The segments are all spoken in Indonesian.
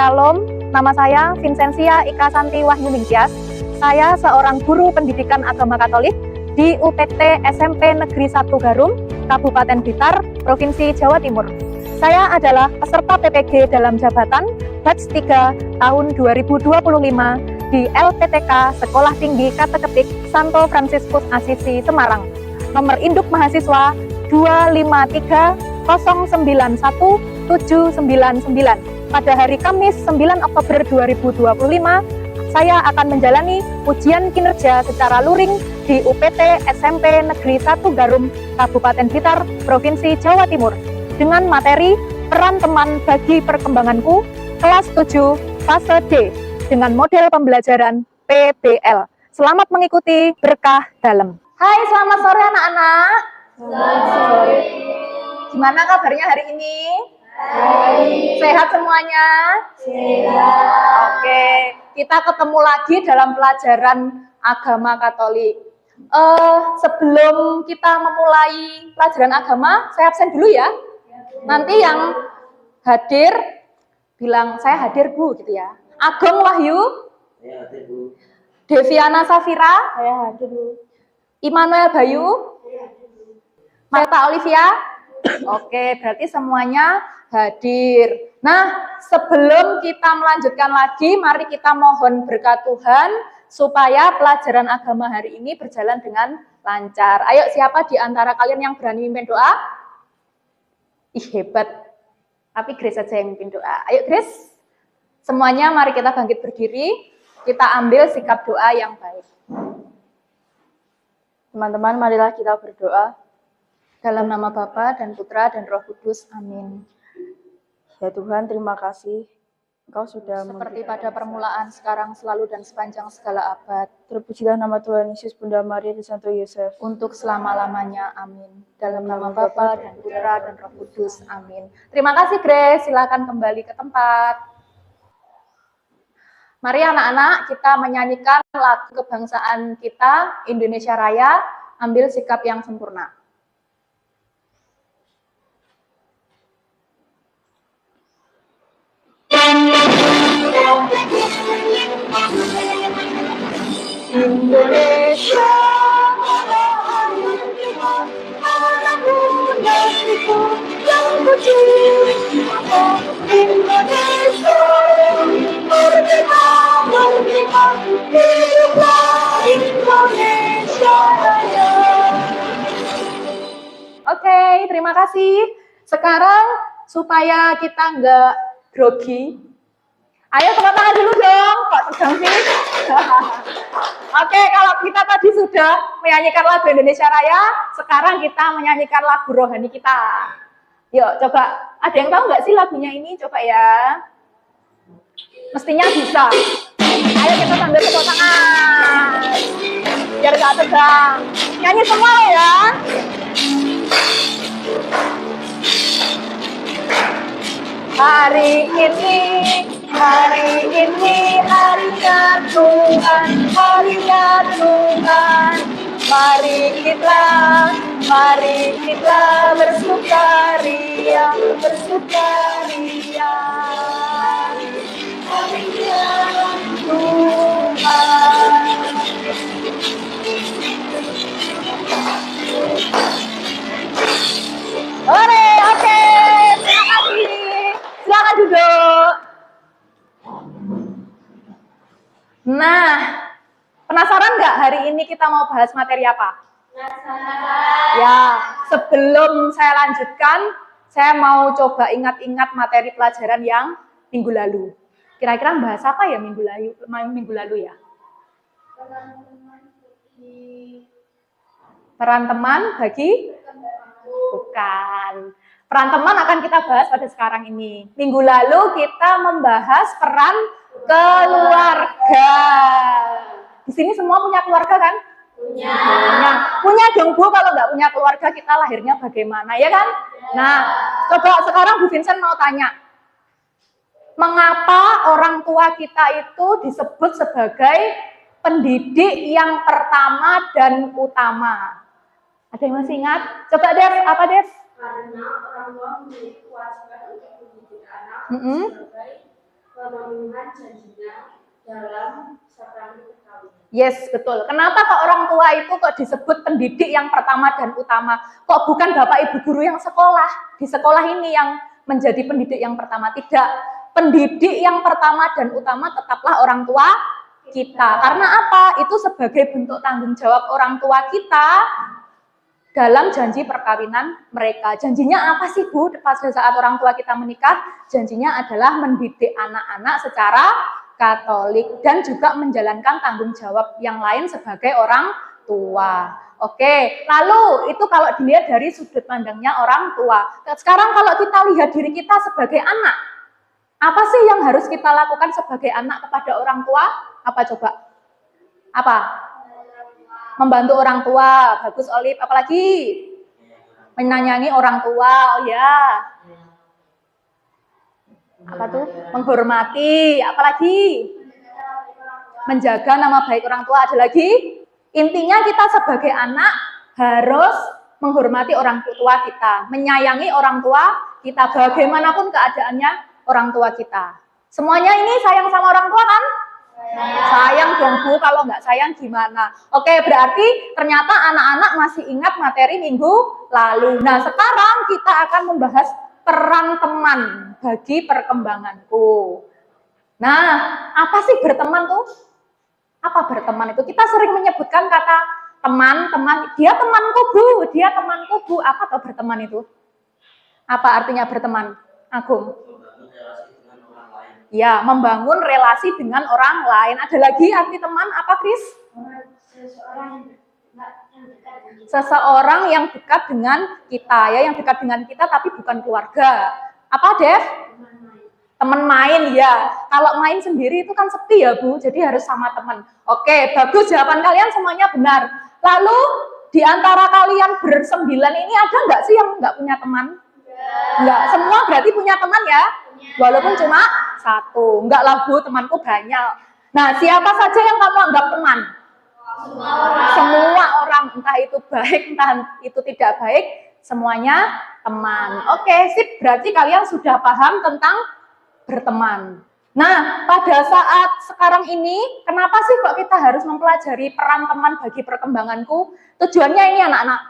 Shalom, nama saya Vincentia Ika Santi Wahyuningsias. Saya seorang guru pendidikan agama Katolik di UPT SMP Negeri 1 Garum, Kabupaten Blitar, Provinsi Jawa Timur. Saya adalah peserta PPG dalam jabatan batch 3 tahun 2025 di LPTK Sekolah Tinggi Kateketik Santo Fransiskus Asisi Semarang. Nomor induk mahasiswa 253091799. Pada hari Kamis 9 Oktober 2025, saya akan menjalani ujian kinerja secara luring di UPT SMP Negeri 1 Garum, Kabupaten Blitar, Provinsi Jawa Timur, dengan materi peran teman bagi perkembanganku, kelas 7, fase D, dengan model pembelajaran PBL. Selamat mengikuti, berkah dalam. Hai, selamat sore anak-anak. Selamat sore. Gimana kabarnya hari ini? Baik. Sehat semuanya? Sehat. Oke, kita ketemu lagi dalam pelajaran agama Katolik. Sebelum kita memulai pelajaran agama, saya absen dulu ya. Nanti yang hadir bilang saya hadir Bu gitu ya. Agong Wahyu, Saya hadir, Bu. Deviana Safira, Saya hadir, Bu. Immanuel Bayu, Marta Olivia. Oke, berarti semuanya hadir. Nah, sebelum kita melanjutkan lagi, mari kita mohon berkat Tuhan supaya pelajaran agama hari ini berjalan dengan lancar. Ayo, siapa di antara kalian yang berani mimpin doa? Ih, hebat. Tapi Grace saja yang mimpin doa. Ayo, Grace. Semuanya mari kita bangkit berdiri. Kita ambil sikap doa yang baik. Teman-teman, marilah kita berdoa. Dalam nama Bapa dan Putra dan Roh Kudus. Amin. Ya Tuhan, terima kasih. Engkau sudah Seperti pada permulaan, sekarang, selalu, dan sepanjang segala abad. Terpujilah nama Tuhan Yesus, Bunda Maria dan Santo Yosef. Untuk selama-lamanya. Amin. Dalam nama Bapa dan Putra dan Roh Kudus. Amin. Terima kasih Grace. Silakan kembali ke tempat. Mari anak-anak kita menyanyikan lagu kebangsaan kita, Indonesia Raya, ambil sikap yang sempurna. Indonesia, anak negeriku yang kecil. Indonesia, merdeka, merdeka, hiduplah Indonesia Raya. Oke, terima kasih. Sekarang supaya kita nggak grogi, ayo tepuk tangan dulu dong. Kok tegang sih? Oke, kalau kita tadi sudah menyanyikan lagu Indonesia Raya, sekarang kita menyanyikan lagu rohani kita. Yuk, coba. Ada yang tahu nggak sih lagunya ini? Coba ya. Mestinya bisa. Ayo kita sambil tepuk tangan. Biar nggak tegang. Nyanyi semua ya. Hari ini harinya Tuhan, harinya Tuhan. Mari kita bersukaria, bersukaria. Harinya Tuhan. Oke, terima kasih. Silakan duduk. Nah, penasaran nggak hari ini kita mau bahas materi apa? Ya, sebelum saya lanjutkan, saya mau coba ingat-ingat materi pelajaran yang minggu lalu. Kira-kira bahas apa ya minggu lalu ya? Peran teman bagi? Bukan. Peran teman akan kita bahas pada sekarang ini. Minggu lalu kita membahas peran keluarga. Di sini semua punya keluarga kan? Punya dong Bu. Kalau nggak punya keluarga kita lahirnya bagaimana ya kan? Nah, coba sekarang Bu Vincent mau tanya, mengapa orang tua kita itu disebut sebagai pendidik yang pertama dan utama? Ada yang masih ingat? Coba Dev, apa Dev? Karena orang tua memiliki kewajiban untuk mendidik anak sebagai Pemenuhan janjinya dalam sakrament perkawinan. Yes, betul. Kenapa kok orang tua itu kok disebut pendidik yang pertama dan utama? Kok bukan bapak ibu guru yang sekolah? Di sekolah ini yang menjadi pendidik yang pertama? Tidak. Pendidik yang pertama dan utama tetaplah orang tua kita. Karena apa? Itu sebagai bentuk tanggung jawab orang tua kita dalam janji perkawinan mereka. Janjinya apa sih, Bu? Pada saat orang tua kita menikah, janjinya adalah mendidik anak-anak secara Katolik dan juga menjalankan tanggung jawab yang lain sebagai orang tua. Oke, lalu itu kalau dilihat dari sudut pandangnya orang tua. Sekarang kalau kita lihat diri kita sebagai anak, apa sih yang harus kita lakukan sebagai anak kepada orang tua? Apa coba? Apa? Membantu orang tua. Bagus, Olip. Apalagi? Menyayangi orang tua. Oh ya. Apa tuh? Menghormati. Apalagi? Menjaga nama baik orang tua. Ada lagi? Intinya kita sebagai anak harus menghormati orang tua kita, menyayangi orang tua kita bagaimanapun keadaannya orang tua kita. Semuanya ini sayang sama orang tua kan? Sayang dong, Bu, kalau nggak sayang gimana? Oke, berarti ternyata anak-anak masih ingat materi minggu lalu. Nah, sekarang kita akan membahas peran teman bagi perkembanganku. Nah, apa sih berteman tuh? Apa berteman itu? Kita sering menyebutkan kata teman-teman. Dia temanku, Bu. Dia temanku, Bu. Apa tuh berteman itu? Apa artinya berteman, Agung? Ya, membangun relasi dengan orang lain. Ada lagi arti teman apa, Kris? Seseorang yang dekat dengan kita, ya, yang dekat dengan kita tapi bukan keluarga. Apa, Dev? Teman main, ya. Kalau main sendiri itu kan sepi ya, Bu. Jadi harus sama teman. Oke, bagus, jawaban kalian semuanya benar. Lalu di antara kalian bersembilan ini ada nggak sih yang nggak punya teman? Enggak, semua berarti punya teman ya? Walaupun cuma satu. Enggak lah, Bu, temanku banyak. Nah, siapa saja yang kamu anggap teman? Semua orang, entah itu baik, entah itu tidak baik, semuanya teman. Oke, sip, berarti kalian sudah paham tentang berteman. Nah, pada saat sekarang ini, kenapa sih kok kita harus mempelajari peran teman bagi perkembanganku? Tujuannya ini anak-anak,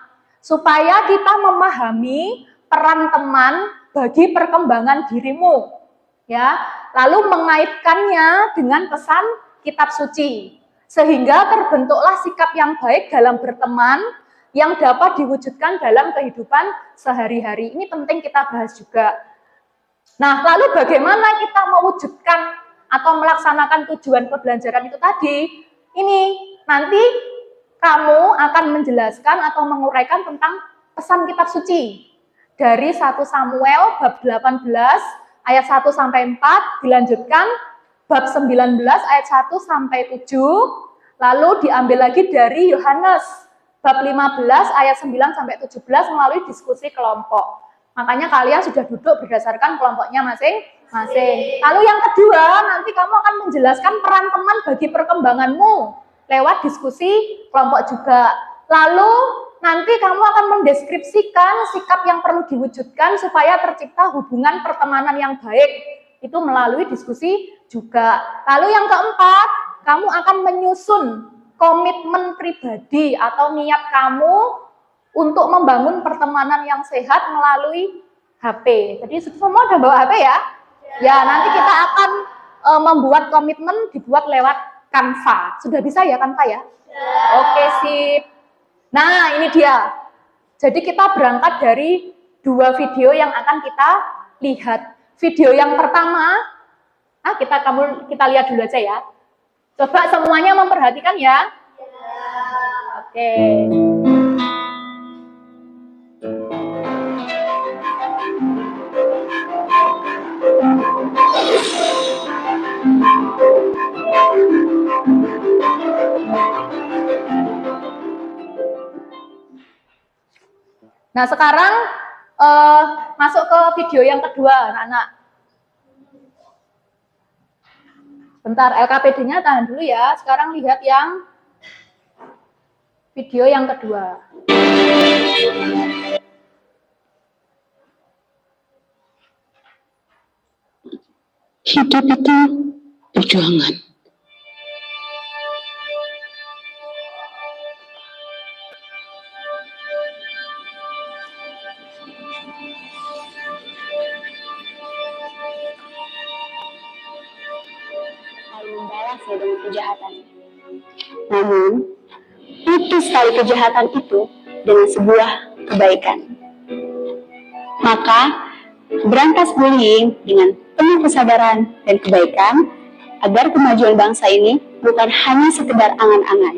supaya kita memahami peran teman bagi perkembangan dirimu, ya. Lalu mengaitkannya dengan pesan kitab suci, sehingga terbentuklah sikap yang baik dalam berteman yang dapat diwujudkan dalam kehidupan sehari-hari. Ini penting kita bahas juga. Nah, lalu bagaimana kita mewujudkan atau melaksanakan tujuan pembelajaran itu tadi? Ini nanti kamu akan menjelaskan atau menguraikan tentang pesan kitab suci. Dari 1 Samuel bab 18 ayat 1 sampai 4, dilanjutkan bab 19 ayat 1 sampai 7, lalu diambil lagi dari Yohanes bab 15 ayat 9 sampai 17 melalui diskusi kelompok. Makanya kalian sudah duduk berdasarkan kelompoknya masing-masing. Lalu yang kedua, nanti kamu akan menjelaskan peran teman bagi perkembanganmu lewat diskusi kelompok juga. Lalu nanti kamu akan mendeskripsikan sikap yang perlu diwujudkan supaya tercipta hubungan pertemanan yang baik. Itu melalui diskusi juga. Lalu yang keempat, kamu akan menyusun komitmen pribadi atau niat kamu untuk membangun pertemanan yang sehat melalui HP. Jadi semua udah bawa HP ya? Ya, nanti kita akan membuat komitmen dibuat lewat Canva. Sudah bisa ya Canva ya? Oke, sip. Nah, ini dia. Jadi kita berangkat dari 2 video yang akan kita lihat. Video yang pertama, kita lihat dulu aja ya. Coba semuanya memperhatikan ya. Oke. Nah, sekarang masuk ke video yang kedua, anak-anak. Bentar, LKPD-nya tahan dulu ya. Sekarang lihat yang video yang kedua. Hidup itu perjuangan. Lalu membalas ya dengan kejahatan. Namun, putus sekali kejahatan itu dengan sebuah kebaikan. Maka, berantas bullying dengan penuh kesabaran dan kebaikan agar kemajuan bangsa ini bukan hanya sekedar angan-angan,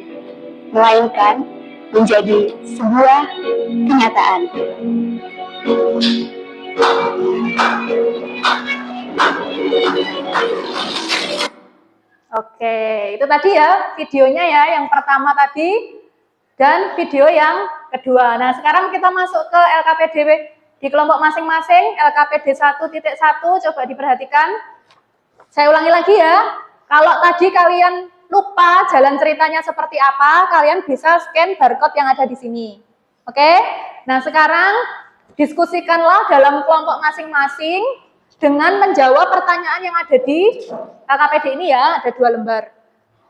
melainkan menjadi sebuah kenyataan. Oke, itu tadi ya videonya ya, yang pertama tadi dan video yang kedua. Nah, sekarang kita masuk ke LKPD di kelompok masing-masing. LKPD 1.1 coba diperhatikan. Saya ulangi lagi ya. Kalau tadi kalian lupa jalan ceritanya seperti apa, kalian bisa scan barcode yang ada di sini. Oke? Nah, sekarang diskusikanlah dalam kelompok masing-masing dengan menjawab pertanyaan yang ada di LKPD ini ya, ada 2 lembar.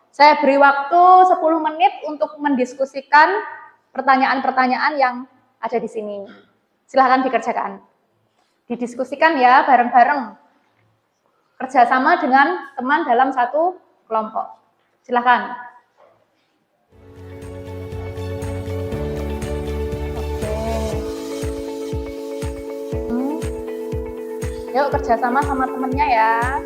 Saya beri waktu 10 menit untuk mendiskusikan pertanyaan-pertanyaan yang ada di sini. Silahkan dikerjakan. Didiskusikan ya, bareng-bareng. Kerjasama dengan teman dalam satu kelompok. Silahkan. Yuk kerjasama sama temennya ya.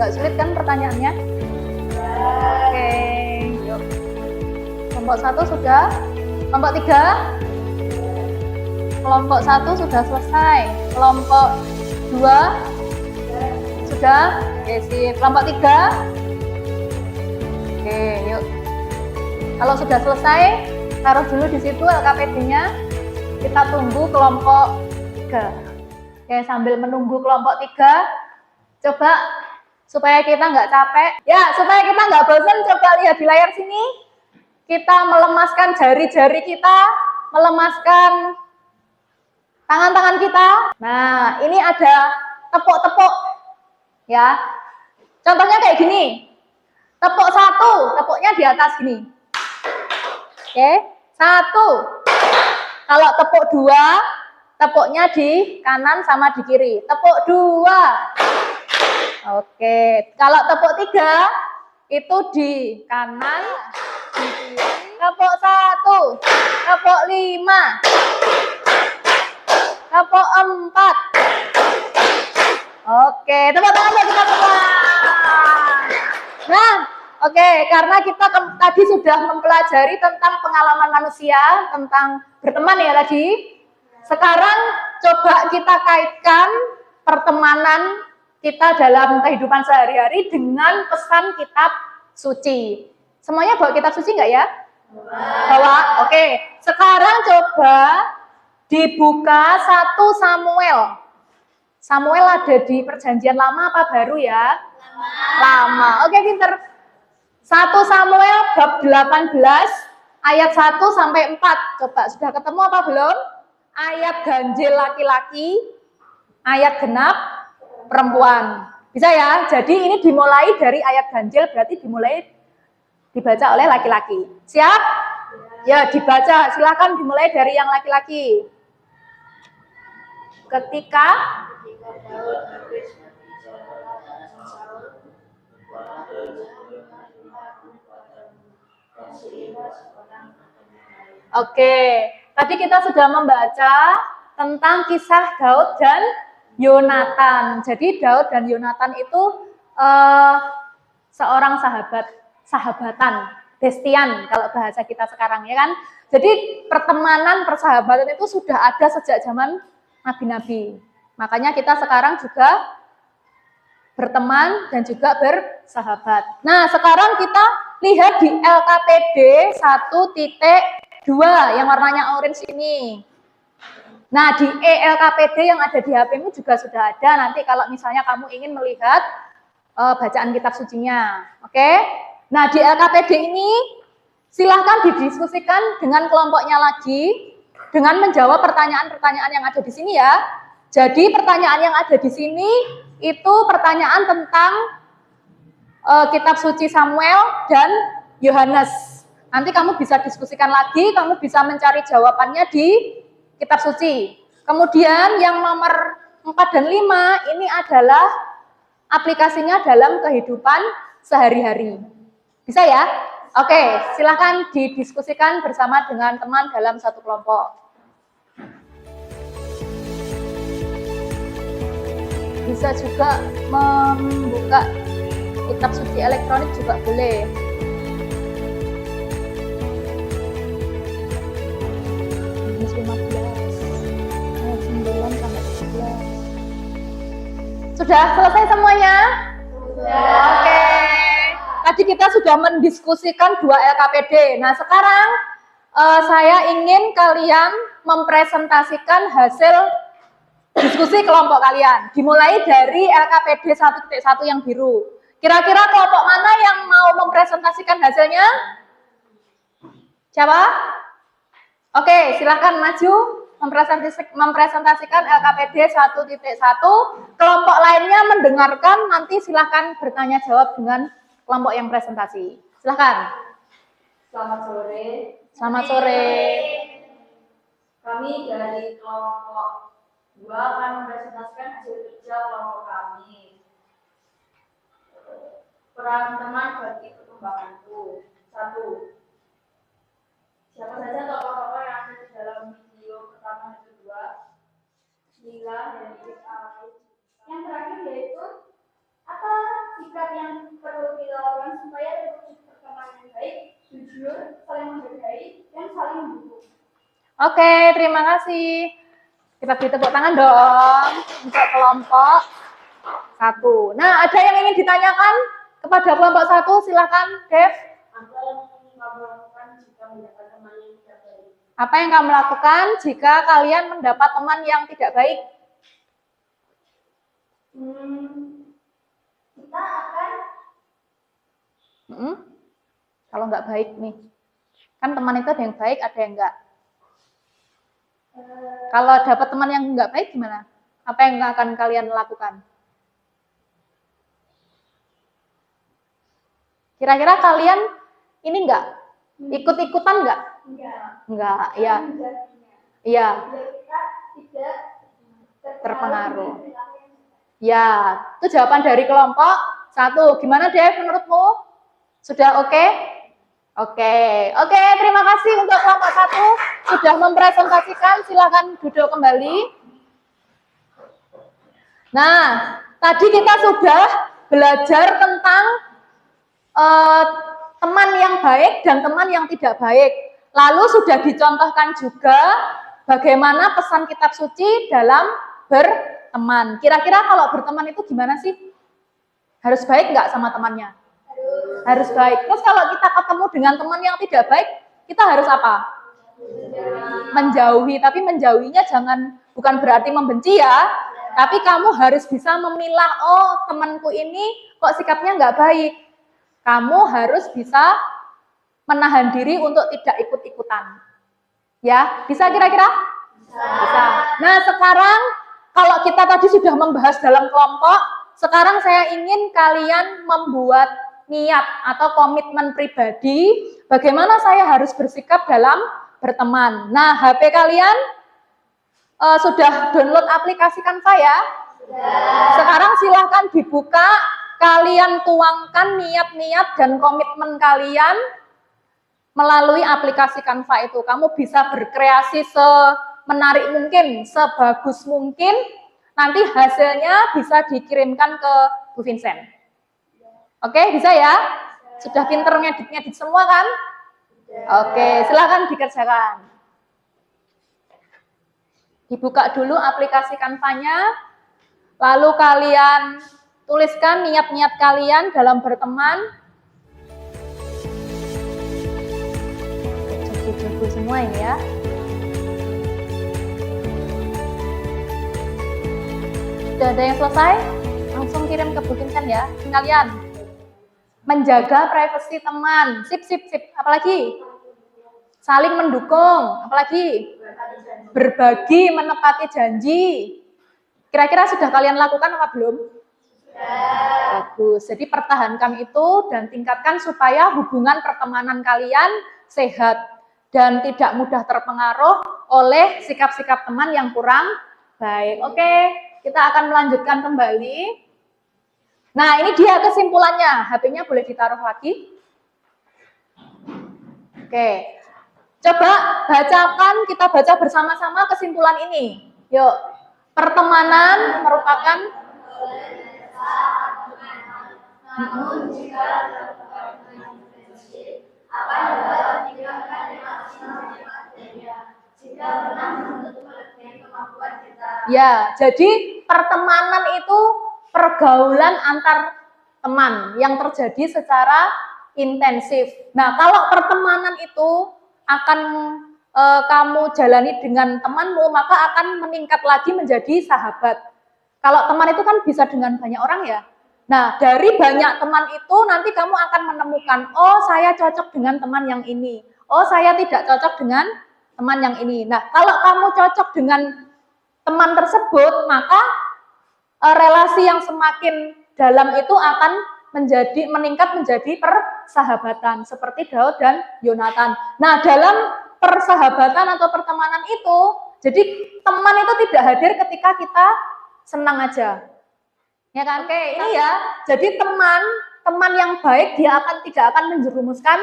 Nggak sulit kan pertanyaannya? Oke, yuk. Kelompok 1 sudah. Kelompok 3? Kelompok 1 sudah selesai. Kelompok 2? Sudah? Oke, sip. Kelompok 3? Oke, yuk. Kalau sudah selesai, taruh dulu di situ LKPD-nya. Kita tunggu kelompok 3. Oke, sambil menunggu kelompok 3, coba supaya kita nggak capek. Ya, supaya kita nggak bosan, coba lihat di layar sini. Kita melemaskan jari-jari kita, melemaskan tangan-tangan kita. Nah, ini ada tepuk-tepuk. Ya, contohnya kayak gini. Tepuk 1, tepuknya di atas gini. Oke, 1. Kalau tepuk 2, tepuknya di kanan sama di kiri. Tepuk 2. Oke, kalau tepuk 3 itu di kanan, di kiri. Tepuk 1, tepuk 5, tepuk 4. Oke, tepuk tangan buat kita semua. Nah, oke, karena kita tadi sudah mempelajari tentang pengalaman manusia, tentang berteman ya tadi. Sekarang coba kita kaitkan pertemanan kita dalam kehidupan sehari-hari dengan pesan kitab suci. Semuanya bawa kitab suci nggak ya? Bawa. Oke. Sekarang coba dibuka 1 Samuel. Samuel ada di perjanjian lama apa baru ya? Lama. Oke, pinter. 1 Samuel bab 18 ayat 1 sampai 4. Coba sudah ketemu apa belum? Ayat ganjil laki-laki, ayat genap perempuan. Bisa ya? Jadi ini dimulai dari ayat ganjil, berarti dibaca oleh laki-laki. Siap? Ya, dibaca. Silakan dimulai dari yang laki-laki. Ketika Daud habis berbicara dengan Saul, Oke, tadi kita sudah membaca tentang kisah Daud dan Yonatan. Jadi Daud dan Yonatan itu seorang sahabatan, bestian kalau bahasa kita sekarang ya kan. Jadi pertemanan, persahabatan itu sudah ada sejak zaman nabi-nabi. Makanya kita sekarang juga berteman dan juga bersahabat. Nah, sekarang kita lihat di LKPD 1.2 yang warnanya orange ini. Nah, di ELKPD yang ada di HP-mu juga sudah ada. Nanti kalau misalnya kamu ingin melihat bacaan kitab sucinya. Oke? Nah, di LKPD ini silahkan didiskusikan dengan kelompoknya lagi dengan menjawab pertanyaan-pertanyaan yang ada di sini ya. Jadi pertanyaan yang ada di sini itu pertanyaan tentang kitab suci Samuel dan Yohanes. Nanti kamu bisa diskusikan lagi, kamu bisa mencari jawabannya di kitab suci. Kemudian yang nomor 4 dan 5 ini adalah aplikasinya dalam kehidupan sehari-hari. Bisa ya? Oke, silakan didiskusikan bersama dengan teman dalam satu kelompok. Bisa juga membuka kitab suci elektronik juga boleh. Minus 15, 9 sampai 17. Sudah selesai semuanya? Sudah. Oke. Tadi kita sudah mendiskusikan 2 LKPD. Nah, sekarang saya ingin kalian mempresentasikan hasil diskusi kelompok kalian. Dimulai dari LKPD 1.1 yang biru. Kira-kira kelompok mana yang mau mempresentasikan hasilnya? Siapa? Oke, silakan maju mempresentasikan LKPD 1.1. Kelompok lainnya mendengarkan, nanti silakan bertanya jawab dengan kelompok yang presentasi. Silakan. Selamat sore. Selamat sore. Kami dari kelompok 2 akan mempresentasikan hasil kerja kelompok kami. Peran teman bagi perkembanganku. 1. Siapa saja tokoh-tokoh yang ada di dalam video pertama dan kedua? Lila dan Alif. Yang terakhir yaitu apa sikap yang perlu dilakukan supaya terwujud perkembangan yang baik, jujur, saling menghargai, dan saling mendukung. Oke, terima kasih. Kita beri tepuk tangan dong untuk kelompok 1. Nah, ada yang ingin ditanyakan kepada kelompok 1? Silakan, Dev. Apa yang kamu lakukan jika mendapat teman yang tidak baik? Apa yang kamu lakukan jika kalian mendapat teman yang tidak baik? Kita akan Kalau nggak baik nih, kan teman itu ada yang baik, ada yang enggak. Kalau dapat teman yang nggak baik gimana? Apa yang akan kalian lakukan? Kira-kira kalian ini enggak? Ikut-ikutan enggak? Enggak, ya. Iya. kita tidak Terpengaruh. Ya, itu jawaban dari kelompok 1. Gimana Dev menurutmu? Sudah oke? Oke, terima kasih untuk kelompok 1 sudah mempresentasikan. Silakan duduk kembali. Nah, tadi kita sudah belajar tentang teman yang baik dan teman yang tidak baik. Lalu sudah dicontohkan juga bagaimana pesan kitab suci dalam berteman. Kira-kira kalau berteman itu gimana sih? Harus baik nggak sama temannya? Harus baik. Terus kalau kita ketemu dengan teman yang tidak baik, kita harus apa? Menjauhi. Tapi menjauhinya bukan berarti membenci ya. Tapi kamu harus bisa memilah, oh temanku ini kok sikapnya nggak baik. Kamu harus bisa menahan diri untuk tidak ikut-ikutan. Ya, bisa kira-kira? Bisa. Nah, sekarang kalau kita tadi sudah membahas dalam kelompok, sekarang saya ingin kalian membuat niat atau komitmen pribadi bagaimana saya harus bersikap dalam berteman. Nah, HP kalian sudah download aplikasi Canva ya? Sekarang silahkan dibuka, kalian tuangkan niat-niat dan komitmen kalian melalui aplikasi Canva itu. Kamu bisa berkreasi semenarik mungkin, sebagus mungkin, nanti hasilnya bisa dikirimkan ke Bu Vincent. Oke, bisa ya? Sudah pinter ngedit-ngedit semua kan? Oke, silahkan dikerjakan. Dibuka dulu aplikasi Canva-nya, lalu kalian tuliskan niat-niat kalian dalam berteman. Jago-jago semua ini ya. Sudah ada yang selesai? Langsung kirim ke booking chat ya. Kalian menjaga privasi teman. Sip, sip, sip. Apalagi? Saling mendukung. Apalagi? Berbagi, menepati janji. Kira-kira sudah kalian lakukan apa belum? Bagus. Jadi pertahankan itu dan tingkatkan supaya hubungan pertemanan kalian sehat dan tidak mudah terpengaruh oleh sikap-sikap teman yang kurang baik. Oke, kita akan melanjutkan kembali. Nah, ini dia kesimpulannya. HP-nya boleh ditaruh lagi. Oke. Coba bacakan, kita baca bersama-sama kesimpulan ini. Yuk. Pertemanan merupakan Namun jika akan dapat tinggalkan jika pernah menuntut melebihi kemampuan kita. ya, jadi pertemanan itu pergaulan antar teman yang terjadi secara intensif. Nah, kalau pertemanan itu akan kamu jalani dengan temanmu, maka akan meningkat lagi menjadi sahabat. Kalau teman itu kan bisa dengan banyak orang ya. Nah, dari banyak teman itu nanti kamu akan menemukan, oh saya cocok dengan teman yang ini. Oh saya tidak cocok dengan teman yang ini. Nah, kalau kamu cocok dengan teman tersebut, maka relasi yang semakin dalam itu akan meningkat menjadi persahabatan seperti Daud dan Yonatan. Nah, dalam persahabatan atau pertemanan itu, jadi teman itu tidak hadir ketika kita senang aja. Ya kan? Oke, ini ya. Jadi teman yang baik dia tidak akan menjerumuskan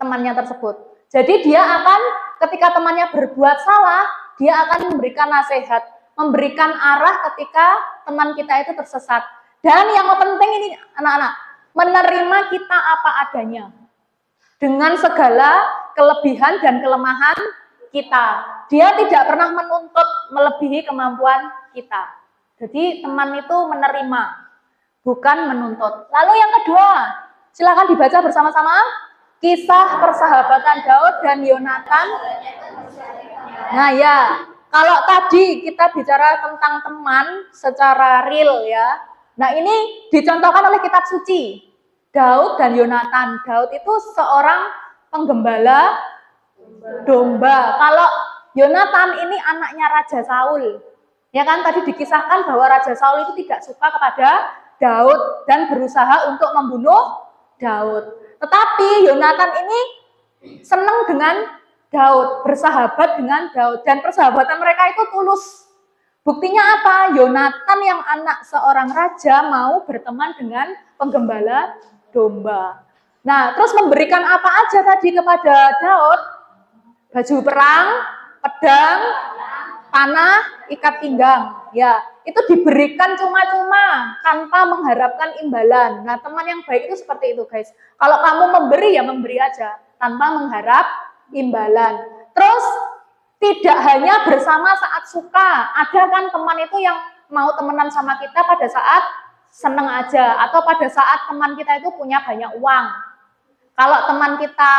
temannya tersebut. Jadi dia akan ketika temannya berbuat salah, dia akan memberikan nasihat, memberikan arah ketika teman kita itu tersesat. Dan yang penting ini anak-anak, menerima kita apa adanya. Dengan segala kelebihan dan kelemahan kita. Dia tidak pernah menuntut melebihi kemampuan kita. Jadi teman itu menerima, bukan menuntut. Lalu yang kedua, silakan dibaca bersama-sama. Kisah persahabatan Daud dan Yonatan. Nah ya, kalau tadi kita bicara tentang teman secara real ya. Nah ini dicontohkan oleh kitab suci. Daud dan Yonatan. Daud itu seorang penggembala domba. Kalau Yonatan ini anaknya Raja Saul. Ya kan tadi dikisahkan bahwa Raja Saul itu tidak suka kepada Daud dan berusaha untuk membunuh Daud. Tetapi Yonatan ini senang dengan Daud, bersahabat dengan Daud, dan persahabatan mereka itu tulus. Buktinya apa? Yonatan yang anak seorang raja mau berteman dengan penggembala domba. Nah, terus memberikan apa aja tadi kepada Daud? Baju perang, pedang, panah, ikat pinggang. Ya, itu diberikan cuma-cuma tanpa mengharapkan imbalan. Nah, teman yang baik itu seperti itu, guys. Kalau kamu memberi ya memberi aja tanpa mengharap imbalan. Terus tidak hanya bersama saat suka. Ada kan teman itu yang mau temenan sama kita pada saat seneng aja atau pada saat teman kita itu punya banyak uang. Kalau teman kita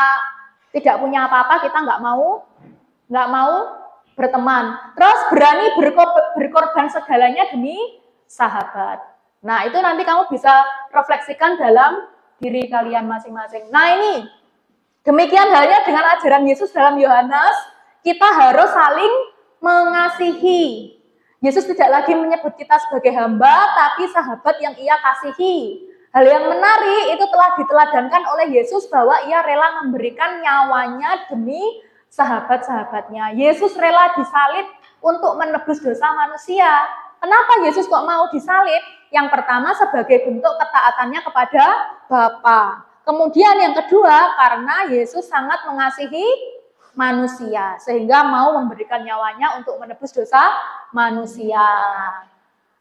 tidak punya apa-apa, kita nggak mau berteman. Terus berani berkorban segalanya demi sahabat. Nah, itu nanti kamu bisa refleksikan dalam diri kalian masing-masing. Nah, ini demikian halnya dengan ajaran Yesus dalam Yohanes, kita harus saling mengasihi. Yesus tidak lagi menyebut kita sebagai hamba, tapi sahabat yang ia kasihi. Hal yang menarik itu telah diteladankan oleh Yesus bahwa ia rela memberikan nyawanya demi sahabat-sahabatnya. Yesus rela disalib untuk menebus dosa manusia. Kenapa Yesus kok mau disalib? Yang pertama sebagai bentuk ketaatannya kepada Bapa. Kemudian yang kedua karena Yesus sangat mengasihi manusia sehingga mau memberikan nyawanya untuk menebus dosa manusia.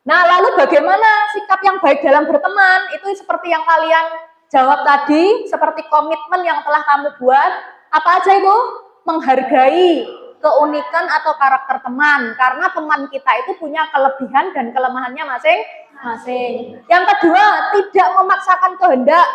Nah, lalu bagaimana sikap yang baik dalam berteman? Itu seperti yang kalian jawab tadi, seperti komitmen yang telah kamu buat. Apa aja itu? Menghargai keunikan atau karakter teman, karena teman kita itu punya kelebihan dan kelemahannya masing-masing. Yang kedua, tidak memaksakan kehendak.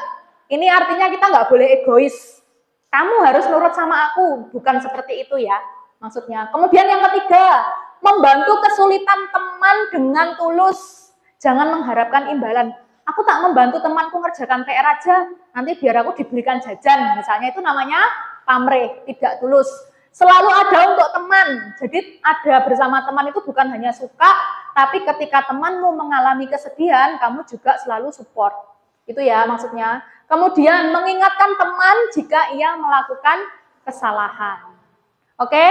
Ini artinya kita nggak boleh egois. Kamu harus nurut sama aku, bukan seperti itu ya maksudnya. Kemudian yang ketiga, membantu kesulitan teman dengan tulus. Jangan mengharapkan imbalan. Aku tak membantu temanku ngerjakan PR aja, nanti biar aku dibelikan jajan. Misalnya itu namanya pamrih, tidak tulus. Selalu ada untuk teman. Jadi ada bersama teman itu bukan hanya suka, tapi ketika temanmu mengalami kesedihan, kamu juga selalu support. Itu ya maksudnya. Kemudian mengingatkan teman jika ia melakukan kesalahan. Oke?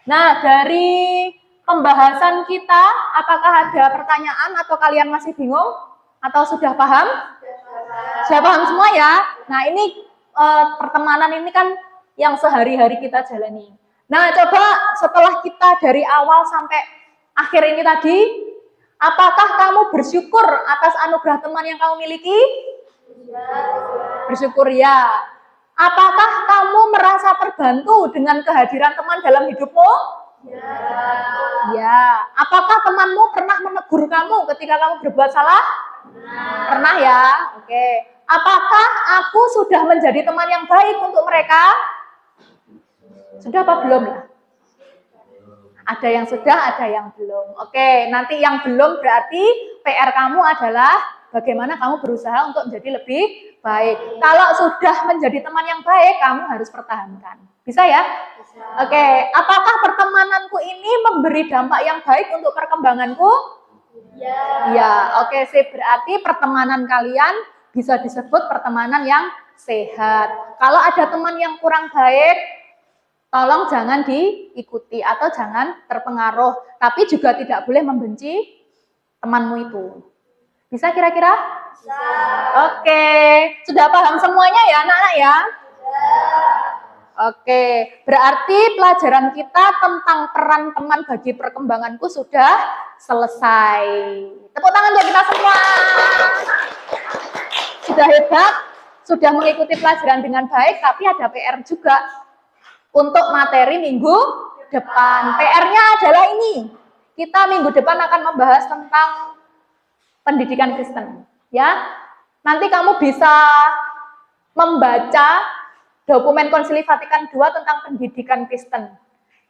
Nah, dari pembahasan kita, apakah ada pertanyaan atau kalian masih bingung? Atau sudah paham? Sudah paham semua ya? Nah, ini pertemanan ini kan yang sehari-hari kita jalani. Nah, coba setelah kita dari awal sampai akhir ini tadi, apakah kamu bersyukur atas anugerah teman yang kamu miliki? Bersyukur ya. Apakah kamu merasa terbantu dengan kehadiran teman dalam hidupmu? Ya. Apakah temanmu pernah menegur kamu ketika kamu berbuat salah? Pernah ya? Oke. Apakah aku sudah menjadi teman yang baik untuk mereka? Sudah apa belum ya? Ada yang sudah, ada yang belum. Oke, nanti yang belum berarti PR kamu adalah bagaimana kamu berusaha untuk menjadi lebih baik. Kalau sudah menjadi teman yang baik, kamu harus pertahankan. Bisa ya? Bisa. Oke, apakah pertemananku ini memberi dampak yang baik untuk perkembanganku? Ya. Ya, oke sih. Berarti pertemanan kalian bisa disebut pertemanan yang sehat. Kalau ada teman yang kurang baik, tolong jangan diikuti atau jangan terpengaruh. Tapi juga tidak boleh membenci temanmu itu. Bisa kira-kira? Bisa. Oke, sudah paham semuanya ya anak-anak ya? Oke, berarti pelajaran kita tentang peran teman bagi perkembanganku sudah selesai. Tepuk tangan buat kita semua. Sudah hebat, sudah mengikuti pelajaran dengan baik, tapi ada PR juga untuk materi minggu depan. PR-nya adalah ini. Kita minggu depan akan membahas tentang pendidikan Kristen. Ya, nanti kamu bisa membaca dokumen Konsili Vatikan II tentang pendidikan Kristen.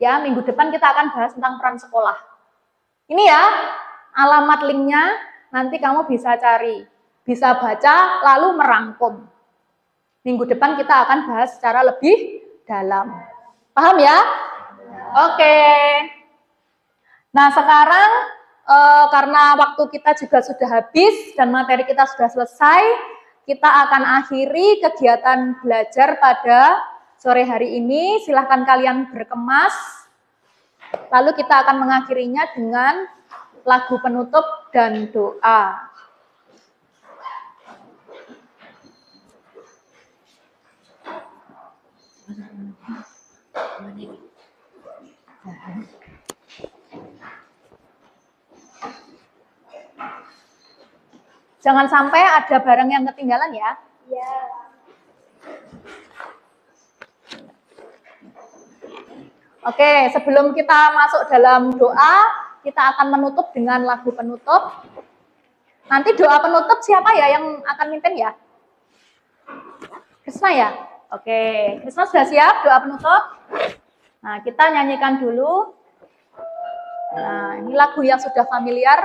Ya, minggu depan kita akan bahas tentang peran sekolah. Ini ya, alamat linknya nanti kamu bisa cari, bisa baca lalu merangkum. Minggu depan kita akan bahas secara lebih dalam. Paham ya? Oke. Nah, sekarang karena waktu kita juga sudah habis dan materi kita sudah selesai, kita akan akhiri kegiatan belajar pada sore hari ini. Silahkan kalian berkemas. Lalu kita akan mengakhirinya dengan lagu penutup dan doa. Jangan sampai ada barang yang ketinggalan ya. Iya. Oke, sebelum kita masuk dalam doa, kita akan menutup dengan lagu penutup. Nanti doa penutup siapa ya yang akan mimpin ya? Krisna ya? Oke, Krisna sudah siap doa penutup? Nah, kita nyanyikan dulu. Nah, ini lagu yang sudah familiar.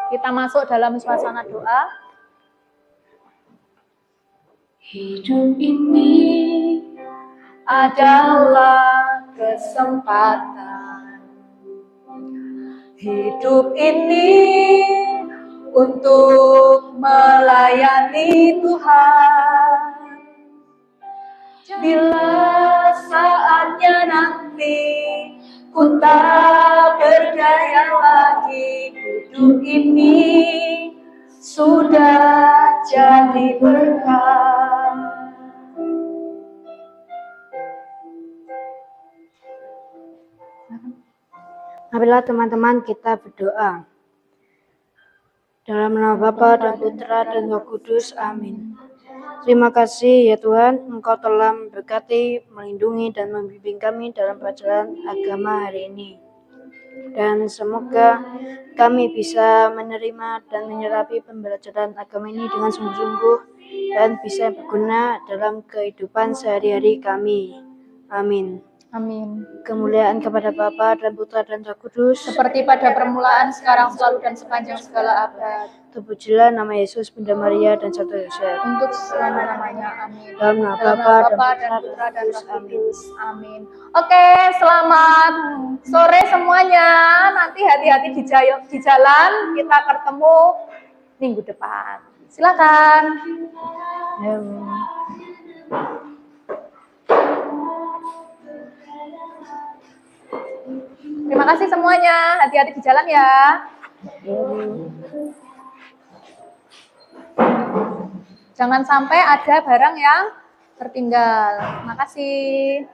Kita masuk dalam suasana doa. Hidup ini adalah kesempatan. Hidup ini untuk melayani Tuhan. Bila saatnya nanti ku tak berdaya lagi, hidup ini sudah jadi berkah. Marilah teman-teman kita berdoa. Dalam nama Bapa dan Putra dan Roh Kudus, amin. Terima kasih ya Tuhan, Engkau telah memberkati, melindungi, dan membimbing kami dalam pelajaran agama hari ini. Dan semoga kami bisa menerima dan menyerapi pembelajaran agama ini dengan sungguh-sungguh dan bisa berguna dalam kehidupan sehari-hari kami. Amin. Amin. Kemuliaan kepada Bapa dan Putra dan Roh Kudus. Seperti pada permulaan, sekarang, selalu, dan sepanjang segala abad. Terpujilah nama Yesus, Bunda Maria, dan Santo Yosef. Untuk selama-lamanya. Amin. Dalam nama Dalam Bapa nama dan Bapa Putra dan dan Roh Roh Kudus. Kudus. Amin. Oke, selamat sore semuanya. Nanti hati-hati di jalan. Kita ketemu minggu depan. Silakan. Amin. Terima kasih semuanya. Hati-hati di jalan ya. Jangan sampai ada barang yang tertinggal. Terima kasih.